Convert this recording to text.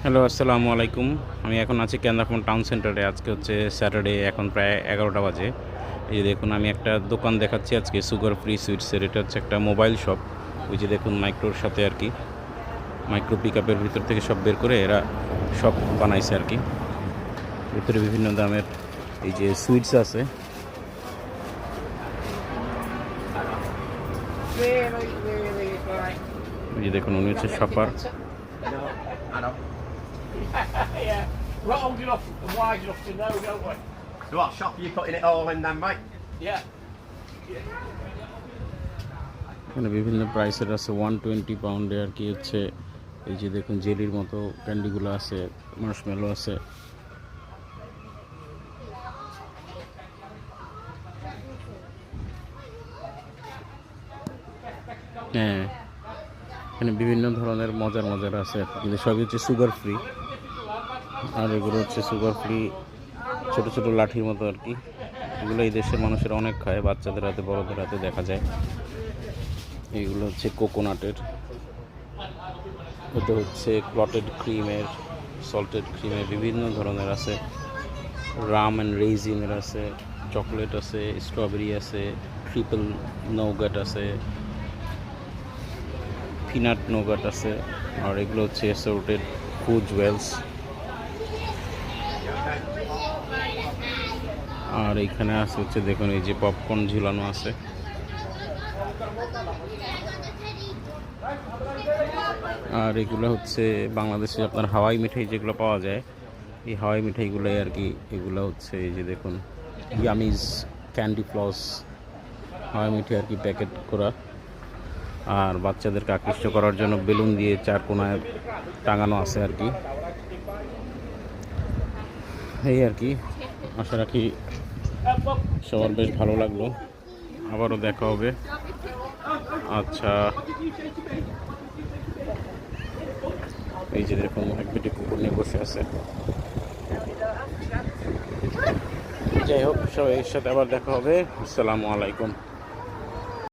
Hello, আসসালামু আলাইকুম। আমি এখন আছি কেন্দ্রাপন টাউন সেন্টারে। আজকে হচ্ছে স্যাটারডে, এখন প্রায় 11টা বাজে। এই যে দেখুন, আমি একটা দোকান দেখাচ্ছি আজকে, সুগার ফ্রি সুইটসের। এটা হচ্ছে একটা মোবাইল শপ। ওই যে দেখুন, মাইক্রোর সাথে আর কি, মাইক্রো পিকআপের ভিতর থেকে সব বের করে এরা শপ বানাইছে আর কি। ভিতরে বিভিন্ন দামের এই যে সুইটস আছে। এই যে দেখুন, উনি হচ্ছে shopper. Yeah, we're old enough and wise enough to know, don't we? So what shop are you putting it all in then, mate? Yeah. এখানে বিভিন্ন প্রাইসের আছে। 120 পাউন্ডে আর কি হচ্ছে। এই যে দেখুন, জেলির মতো ক্যান্ডিগুলো আছে, মার্শমেলো আছে। হ্যাঁ, এখানে বিভিন্ন ধরনের মজার আছে, কিন্তু সবই হচ্ছে সুগার ফ্রি। আর এগুলো হচ্ছে সুগার ফ্রি ছোট ছোট লাঠির মতো আর কি। এগুলো এই দেশের মানুষেরা অনেক খায়, বাচ্চাদের হাতে বড়দের হাতে দেখা যায়। এইগুলো হচ্ছে কোকোনাটের, এটা হচ্ছে ক্লটেড ক্রিমের, সল্টেড ক্রিমের, বিভিন্ন ধরনের আছে। রাম অ্যান্ড রেইজিনের আছে, চকলেট আছে, স্ট্রবেরি আছে, ট্রিপল নৌগাট আছে, পিনাট নৌগাট আছে। আর এগুলো হচ্ছে অ্যাসর্টেড ফুড জুয়েলস। আর এইখানে আছে হচ্ছে দেখুন, এই যে পপকর্ন ঝুলানো আছে। আর এগুলো হচ্ছে বাংলাদেশে আপনার হাওয়াই মিঠাই যেগুলো পাওয়া যায়, এই হাওয়াই মিঠাইগুলোই আর কি। এগুলো হচ্ছে এই যে দেখুন, ইয়ামিজ ক্যান্ডি ফ্লস হাওয়াই মিঠাই আর কি, প্যাকেট করা। আর বাচ্চাদেরকে আকৃষ্ট করার জন্য বেলুন দিয়ে চার কোনায় টাঙানো আছে আর কি। এই আর কি, আশা রাখি সবার বেশ ভালো লাগলো। আবারও দেখা হবে। আচ্ছা, এই যে দেখুন, এক বেটি কুকুর নিয়ে বসে আছে। যাই হোক, সবাই এর সাথে আবার দেখা হবে। আসসালামু আলাইকুম।